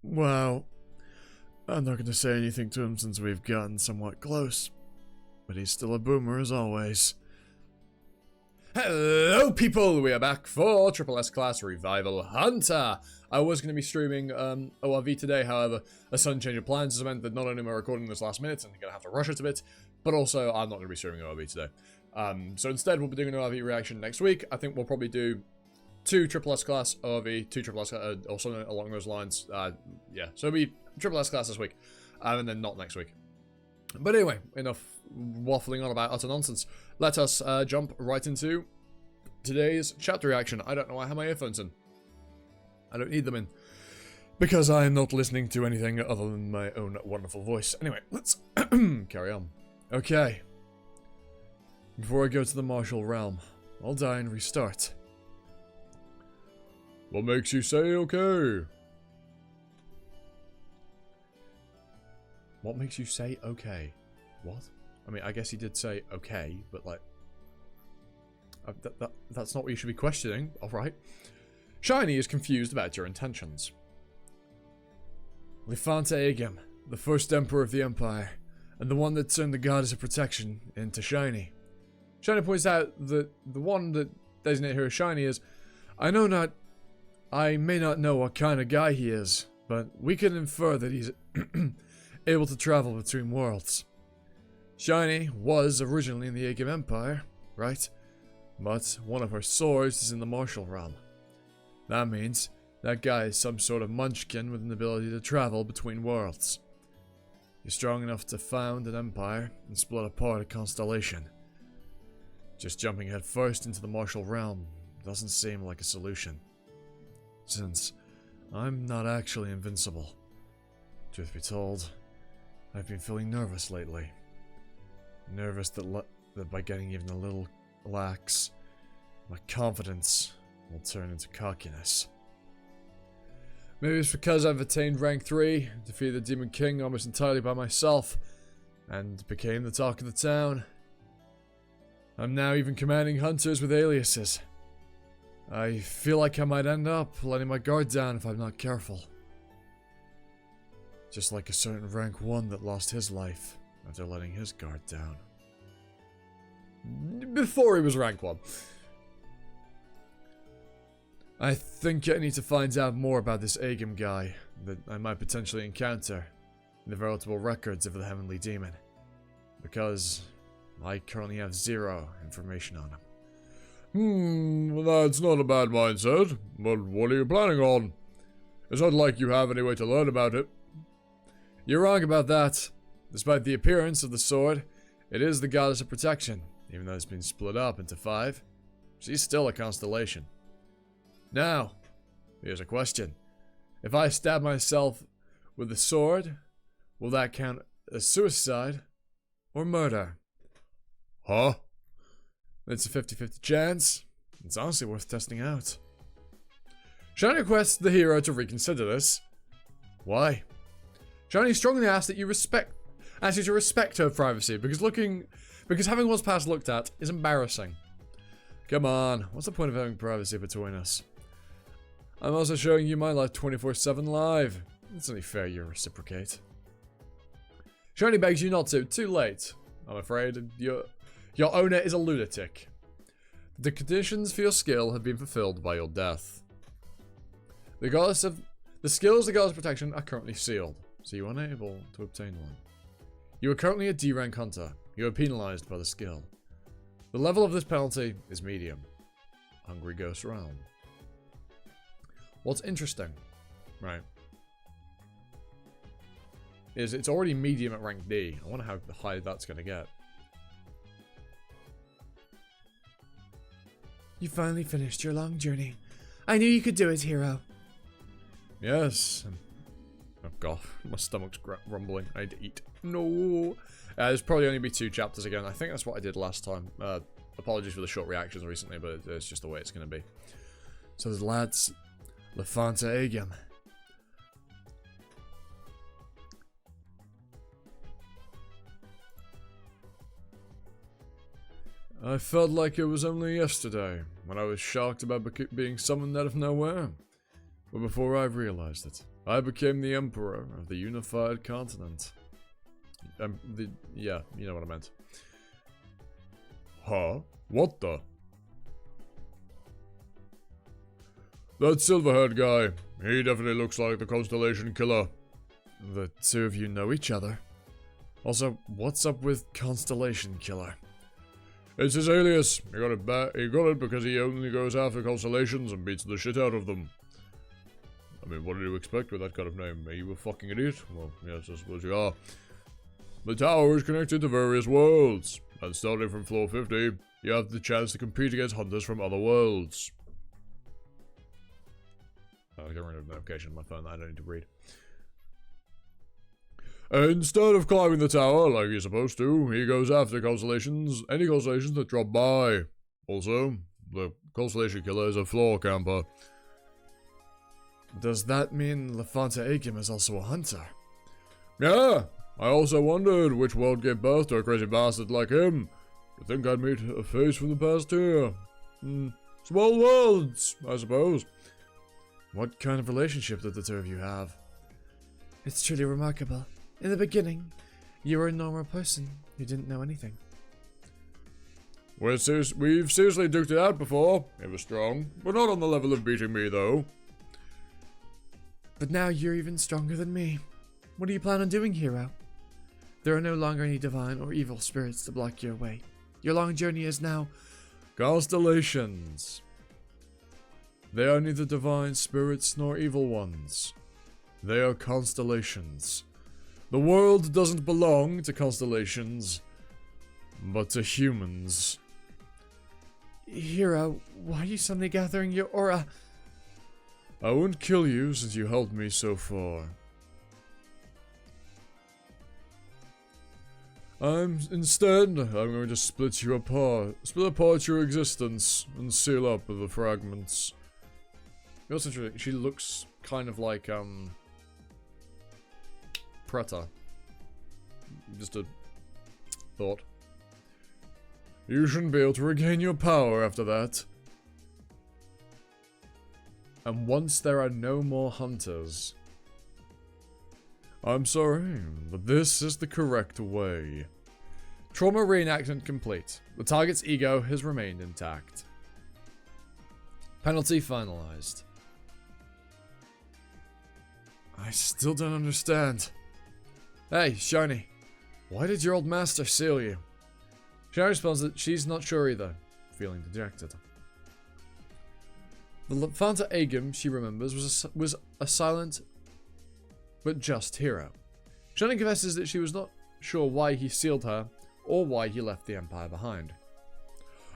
Well, I'm not going to say anything to him since we've gotten somewhat close. But he's still a boomer as always. Hello people, we are back for SSS Class Revival Hunter. I was going to be streaming ORV today, however, a sudden change of plans has meant that not only am I recording this last minute and I'm going to have to rush it a bit, but also I'm not going to be streaming ORV today. So instead we'll be doing an ORV reaction next week. I think we'll probably do 2 SSS Class ORV, 2 SSS or something along those lines. Yeah, so it'll be SSS Class this week, and then not next week. But anyway, enough waffling on about utter nonsense. Let us jump right into today's chapter reaction. I don't know why I have my earphones in. I don't need them in. Because I am not listening to anything other than my own wonderful voice. Anyway, let's carry on. Okay. Before I go to the martial realm, I'll die and restart. What makes you say okay? What makes you say okay? What? I mean, I guess he did say okay, but like... that's not what you should be questioning, alright? Shiny is confused about your intentions. Lefante Agam, the first emperor of the Empire, and the one that turned the goddess of protection into Shiny. Shiny points out that the one that designated her as Shiny is, I may not know what kind of guy he is, but we can infer that he's able to travel between worlds. Shiny was originally in the Agam Empire, right? But one of her swords is in the martial realm. That means that guy is some sort of munchkin with an ability to travel between worlds. He's strong enough to found an empire and split apart a constellation. Just jumping headfirst into the martial realm doesn't seem like a solution, since I'm not actually invincible. Truth be told, I've been feeling nervous lately. Nervous that by getting even a little lax, my confidence will turn into cockiness. Maybe it's because I've attained rank 3, defeated the Demon King almost entirely by myself, and became the talk of the town. I'm now even commanding hunters with aliases. I feel like I might end up letting my guard down if I'm not careful. Just like a certain rank 1 that lost his life after letting his guard down. Before he was rank 1. I think I need to find out more about this Agam guy that I might potentially encounter in the veritable records of the Heavenly Demon. Because I currently have 0 information on him. That's not a bad mindset, but what are you planning on? It's not like you have any way to learn about it. You're wrong about that. Despite the appearance of the sword, it is the goddess of protection, even though it's been split up into 5. She's still a constellation. Now, here's a question. If I stab myself with the sword, will that count as suicide or murder? Huh? It's a 50-50 chance. It's honestly worth testing out. Shiny requests the hero to reconsider this. Why? Shiny strongly asks that you to respect her privacy, because having one's past looked at is embarrassing. Come on, what's the point of having privacy between us? I'm also showing you my life 24/7 live. It's only fair you reciprocate. Shiny begs you not to. Too late. I'm afraid your owner is a lunatic. The conditions for your skill have been fulfilled by your death. The skills of the goddess of protection are currently sealed, so you are unable to obtain one. You are currently a D rank hunter. You are penalized by the skill. The level of this penalty is medium. Hungry Ghost Realm. What's interesting, right, is it's already medium at rank D. I wonder how high that's going to get. You finally finished your long journey. I knew you could do it, hero. Yes. Oh god, my stomach's rumbling. I need to eat. No. There's probably only be 2 chapters again. I think that's what I did last time. Apologies for the short reactions recently, but it's just the way it's going to be. So there's lads. Lefante Agam. I felt like it was only yesterday when I was shocked about being summoned out of nowhere. But before I realized it, I became the Emperor of the Unified Continent. Yeah, you know what I meant. Huh? What the? That silver-haired guy. He definitely looks like the Constellation Killer. The two of you know each other. Also, what's up with Constellation Killer? It's his alias. He got it back. He got it because he only goes after constellations and beats the shit out of them. I mean, what did you expect with that kind of name? Are you a fucking idiot? Well, yes, I suppose you are. The tower is connected to various worlds, and starting from floor 50, you have the chance to compete against hunters from other worlds. Oh, I got rid of a notification on my phone that I don't need to read. Instead of climbing the tower like you're supposed to, he goes after constellations, any constellations that drop by. Also, the Constellation Killer is a floor camper. Does that mean Lefanta Agim is also a hunter? Yeah, I also wondered which world gave birth to a crazy bastard like him. You'd think I'd meet a face from the past here. Small worlds, I suppose. What kind of relationship did the two of you have? It's truly remarkable. In the beginning, you were a normal person who didn't know anything. We've seriously duked it out before. It was strong, but not on the level of beating me, though. But now you're even stronger than me. What do you plan on doing, hero? There are no longer any divine or evil spirits to block your way. Your long journey is now... Constellations. They are neither divine spirits nor evil ones. They are constellations. The world doesn't belong to constellations, but to humans. Hero, why are you suddenly gathering your aura? I won't kill you since you helped me so far. Instead, I'm going to split you apart. Split apart your existence and seal up the fragments. It's interesting. She looks kind of like, Preta. Just a thought. You shouldn't be able to regain your power after that. And once there are no more hunters... I'm sorry, but this is the correct way. Trauma reenactment complete. The target's ego has remained intact. Penalty finalized. I still don't understand. Hey, Shiny. Why did your old master seal you? Shiny responds that she's not sure either, feeling dejected. The Lefanta Agim, she remembers, was a silent but just hero. Shiny confesses that she was not sure why he sealed her, or why he left the Empire behind.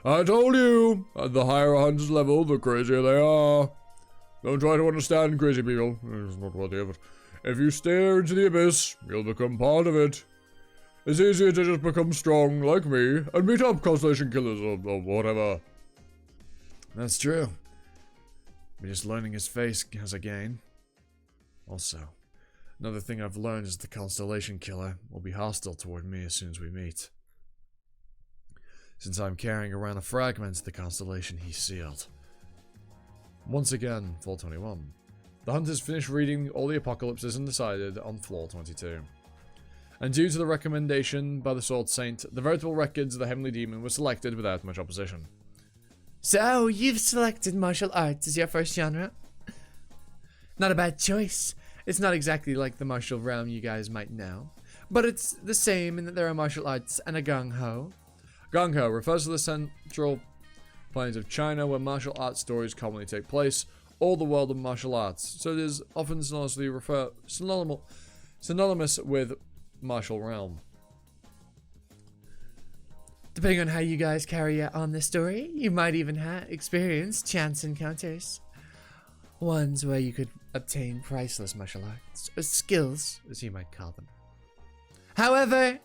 I told you! At the higher a hunter's level, the crazier they are. Don't try to understand crazy people. It's not worthy of it. If you stare into the abyss, you'll become part of it. It's easier to just become strong, like me, and beat up Constellation Killers or whatever. That's true. But just learning his face has a gain. Also, another thing I've learned is the Constellation Killer will be hostile toward me as soon as we meet. Since I'm carrying around a fragment of the constellation he sealed. Once again, floor 21. The hunters finished reading all the apocalypses and decided on floor 22. And due to the recommendation by the Sword Saint, the veritable records of the Heavenly Demon were selected without much opposition. So, you've selected martial arts as your first genre? Not a bad choice. It's not exactly like the martial realm you guys might know, but it's the same in that there are martial arts and a gung-ho. Gung-ho refers to the central plains of China where martial arts stories commonly take place, or the world of martial arts, so it is often synonymous with martial realm. Depending on how you guys carry on this story, you might even experience chance encounters. Ones where you could obtain priceless martial arts, or skills, as you might call them. However,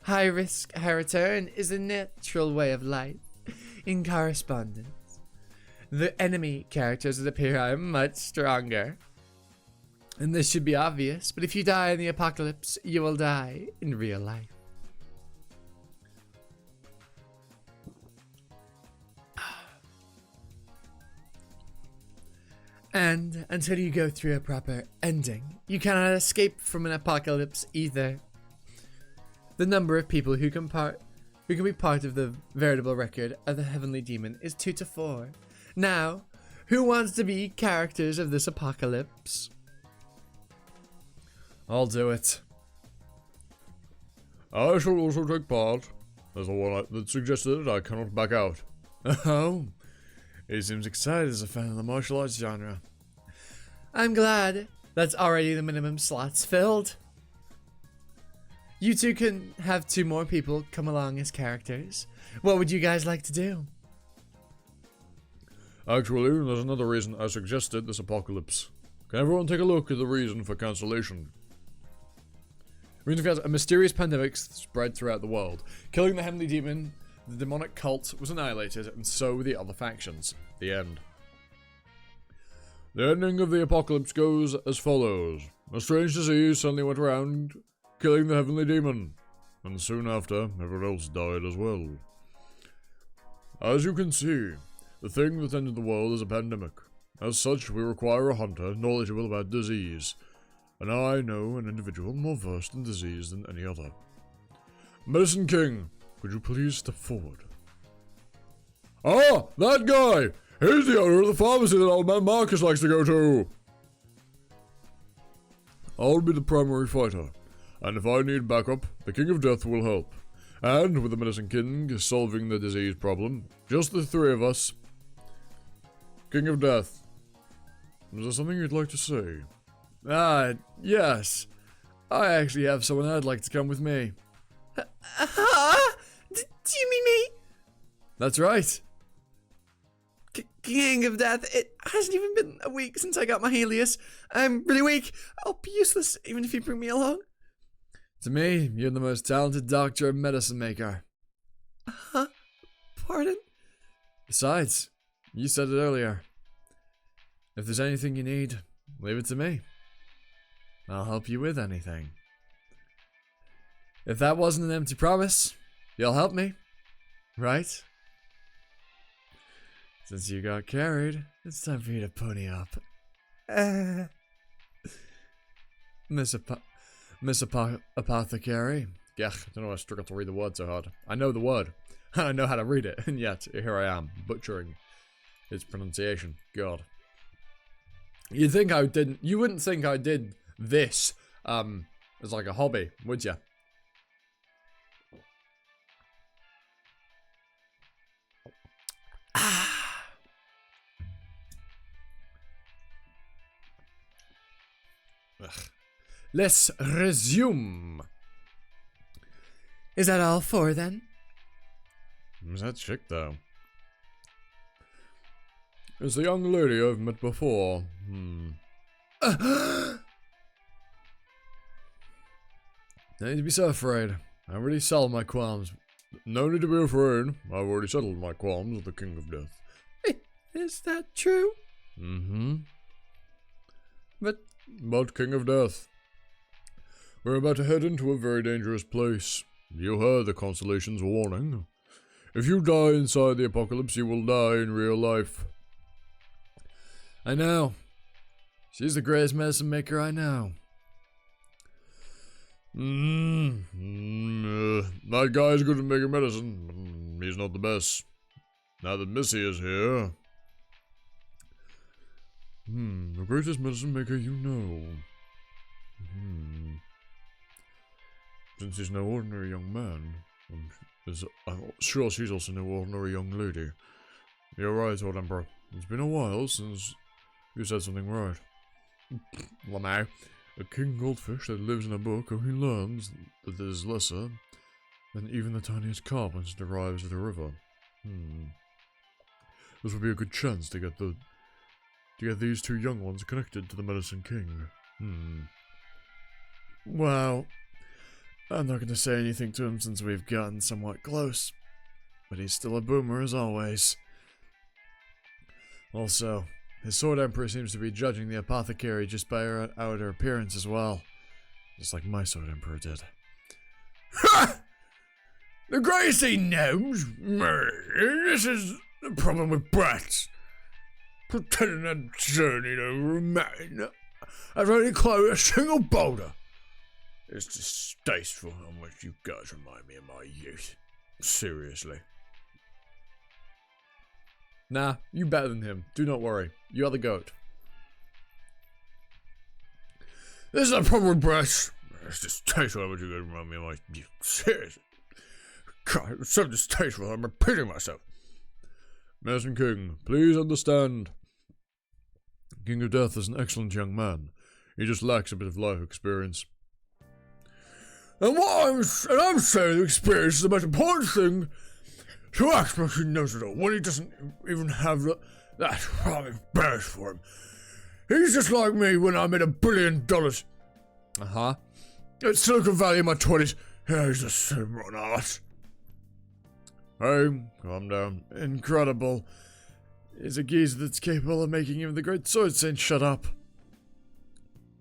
high risk, high return is a natural way of life in correspondence. The enemy characters that appear are much stronger. And this should be obvious, but if you die in the apocalypse, you will die in real life. And until you go through a proper ending, you cannot escape from an apocalypse either. The number of people who can be part of the veritable record of the Heavenly Demon is 2 to 4. Now, who wants to be characters of this apocalypse? I'll do it. I shall also take part. As the one that suggested I cannot back out. Oh, he seems excited as a fan of the martial arts genre. I'm glad. That's already the minimum slots filled. You two can have 2 more people come along as characters. What would you guys like to do? Actually, there's another reason I suggested this apocalypse. Can everyone take a look at the reason for cancellation? A mysterious pandemic spread throughout the world. Killing the Heavenly Demon, the demonic cult was annihilated, and so were the other factions. The end. The ending of the apocalypse goes as follows. A strange disease suddenly went around, killing the Heavenly Demon. And soon after, everyone else died as well. As you can see, the thing that ended the world is a pandemic. As such, we require a hunter knowledgeable about disease. And I know an individual more versed in disease than any other. Medicine King, could you please step forward? Ah, that guy! He's the owner of the pharmacy that old man Marcus likes to go to! I'll be the primary fighter, and if I need backup, the King of Death will help. And with the Medicine King solving the disease problem, just the 3 of us. King of Death, is there something you'd like to say? Yes. I actually have someone I'd like to come with me. Do you mean me? That's right. King of Death, it hasn't even been a week since I got my Helios. I'm really weak. I'll be useless even if you bring me along. To me, you're the most talented doctor and medicine maker. Huh? Pardon? Besides, you said it earlier. If there's anything you need, leave it to me. I'll help you with anything. If that wasn't an empty promise, you'll help me, right? Since you got carried, it's time for you to pony up. Apothecary. Yeah, I don't know why I struggled to read the word so hard. I know the word. I know how to read it, and yet, here I am, butchering its pronunciation. God. You wouldn't think I did this, as like a hobby, would you? Let's resume. Is that all 4 then? Who's that chick, though? It's the young lady I've met before. No need to be so afraid. I already solved my qualms. No need to be afraid. I've already settled my qualms with the King of Death. Is that true? Mm-hmm. But King of Death, we're about to head into a very dangerous place. You heard the Constellation's warning. If you die inside the apocalypse, you will die in real life. I know. She's the greatest medicine maker I know. That guy's good at making medicine, but he's not the best. Now that Missy is here. The greatest medicine maker you know. Since he's no ordinary young man, I'm sure she's also no ordinary young lady. You're right, Old Emperor. It's been a while since you said something right. Lamau. A king goldfish that lives in a book only learns that it is lesser than even the tiniest carp once it arrives at a river. This would be a good chance to get these 2 young ones connected to the Medicine King. Well, I'm not going to say anything to him since we've gotten somewhat close, but he's still a boomer as always. Also, his Sword Emperor seems to be judging the apothecary just by her outer appearance as well, just like my Sword Emperor did. Ha! The greasy gnomes? This is the problem with brats. pretending that journey to remain. I've only climbed a single boulder. It's distasteful how much you guys remind me of my youth. Seriously. Nah, you better than him. Do not worry. You are the goat. This is a proper breath. It's distasteful how much you guys remind me of my youth. Seriously. God, it's so distasteful. I'm repeating myself. Medicine King, please understand. King of Death is an excellent young man. He just lacks a bit of life experience. And I'm saying the experience is the most important thing to act like he knows it all, when he doesn't even have that. I'm embarrassed for him. He's just like me when I made $1 billion. Uh-huh. At Silicon Valley in my 20s. Yeah, he's the same rotten ass. Hey, calm down. Incredible. It's a geezer that's capable of making even the great Sword Saint shut up.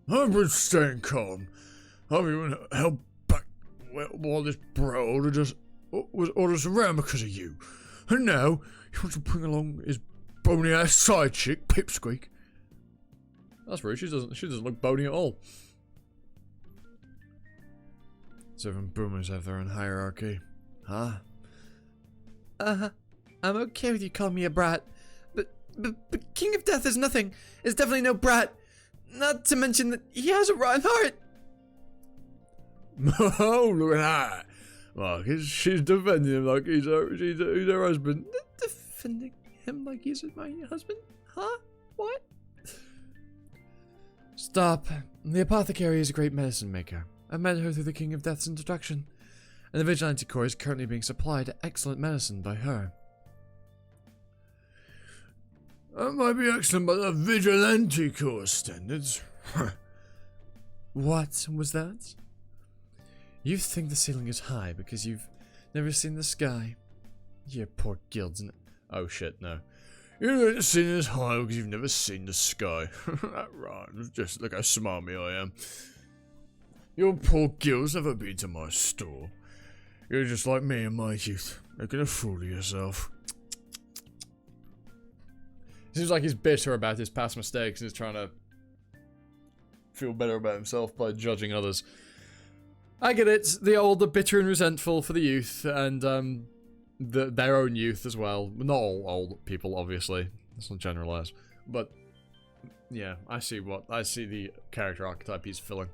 I've been staying calm. I've even held back while this bro was orders around because of you. And now, he wants to bring along his bony-ass side chick, Pipsqueak. That's rude. She doesn't look bony at all. So even boomers have their own hierarchy. Huh? I'm okay with you calling me a brat. But King of Death is nothing. Is definitely no brat. Not to mention that he has a rotten heart. Oh, look at that. Look, she's defending him like he's her husband. Defending him like he's my husband? Huh? What? Stop. The apothecary is a great medicine maker. I met her through the King of Death's introduction, and the Vigilante Corps is currently being supplied excellent medicine by her. That might be excellent by the Vigilante Corps standards. What was that? You think the ceiling is high because you've never seen the sky. You poor guilds and... Oh shit, no. You've never seen it as high because you've never seen the sky. That rhymes. Just look how smarmy I am. Your poor guilds never been to my store. You're just like me in my youth, making a fool of yourself. Seems like he's bitter about his past mistakes and is trying to feel better about himself by judging others. I get it. The bitter and resentful for the youth and their own youth as well. Not all old people, obviously. Let's not generalize. But yeah, I see the character archetype he's filling.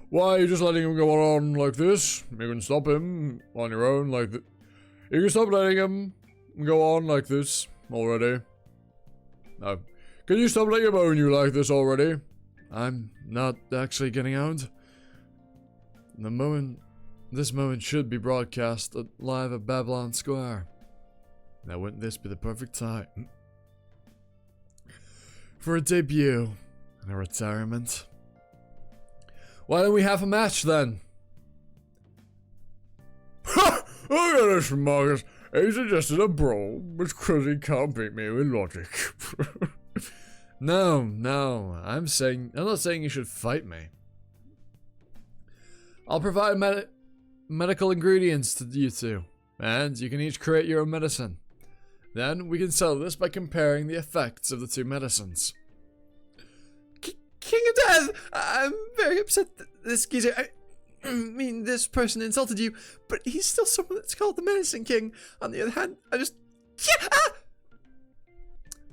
Why are you just letting him go on like this? You can stop him on your own like that. You can stop letting him go on like this already. No. Can you stop letting him own you like this already? I'm not actually getting owned. This moment should be broadcast live at Babylon Square. Now wouldn't this be the perfect time for a debut and a retirement? Why don't we have a match then? Ha! Look at this, Marcus. He suggested a brawl, because he can't beat me with logic. No, I'm not saying you should fight me. I'll provide medical ingredients to you two, and you can each create your own medicine. Then we can sell this by comparing the effects of the two medicines. King of Death! I'm very upset that this geezer... I mean, this person insulted you, but he's still someone that's called the Medicine King. On the other hand, I just... Yeah! Ah!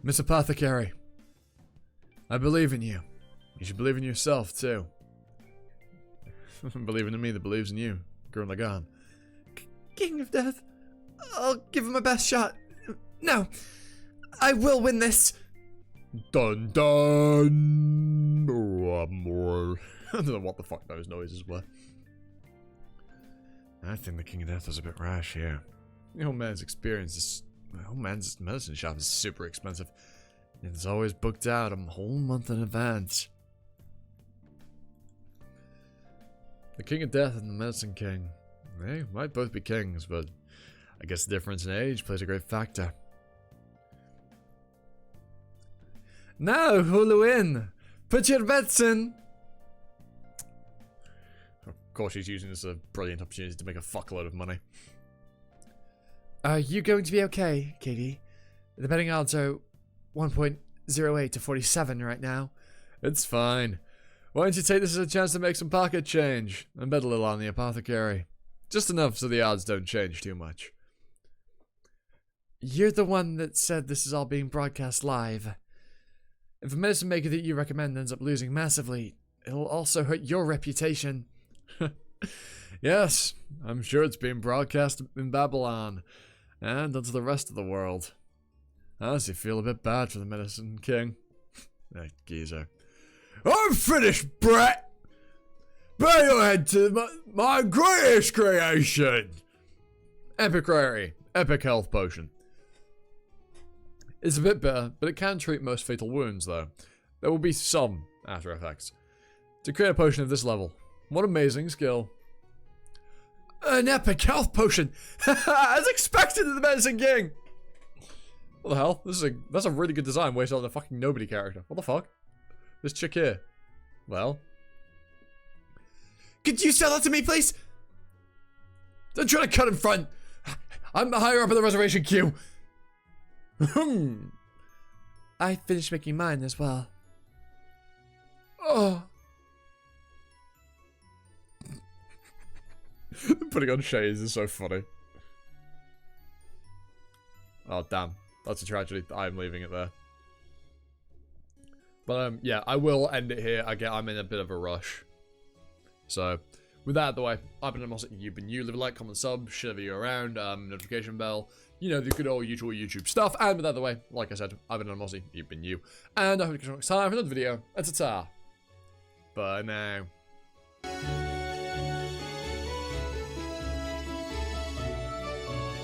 Miss Apothecary, I believe in you. You should believe in yourself, too. Believing in me that believes in you. Gurren Lagann. King of Death, I'll give him my best shot. No, I will win this. Dun dun! I don't know what the fuck those noises were. I think the King of Death was a bit rash here. The old man's medicine shop is super expensive. It's always booked out a whole month in advance. The King of Death and the Medicine King. They might both be kings, but I guess the difference in age plays a great factor. Now, Hulu in! Put your bets in! Of course she's using this as a brilliant opportunity to make a fuckload of money. Are you going to be okay, Katie? The betting odds are 1.08 to 47 right now. It's fine. Why don't you take this as a chance to make some pocket change and bet a little on the apothecary? Just enough so the odds don't change too much. You're the one that said this is all being broadcast live. If a medicine maker that you recommend ends up losing massively, it'll also hurt your reputation. Yes, I'm sure it's being broadcast in Babylon and onto the rest of the world. I honestly feel a bit bad for the Medicine King. That geezer. I'm finished, Brett! Bow your head to my greatest creation! Epic rarity. Epic health potion. It's a bit bitter, but it can treat most fatal wounds, though. There will be some after effects. To create a potion of this level. What amazing skill. An epic health potion! As expected in the Medicine King! What the hell? That's a really good design based on a fucking nobody character. What the fuck? This chick here. Well. Could you sell that to me, please? Don't try to cut in front! I'm higher up in the reservation queue! I finished making mine as well. Oh. Putting on shades is so funny. Oh, damn. That's a tragedy. I'm leaving it there. But, yeah, I will end it here. I'm in a bit of a rush. So, with that out of the way, I've been Animosity, you've been you. Leave a like, comment, sub, share the video around, notification bell. You know, the good old YouTube stuff. And with that out of the way, like I said, I've been Animosity, you've been you. And I hope you can next time for another video. And ta-ta. Bye now.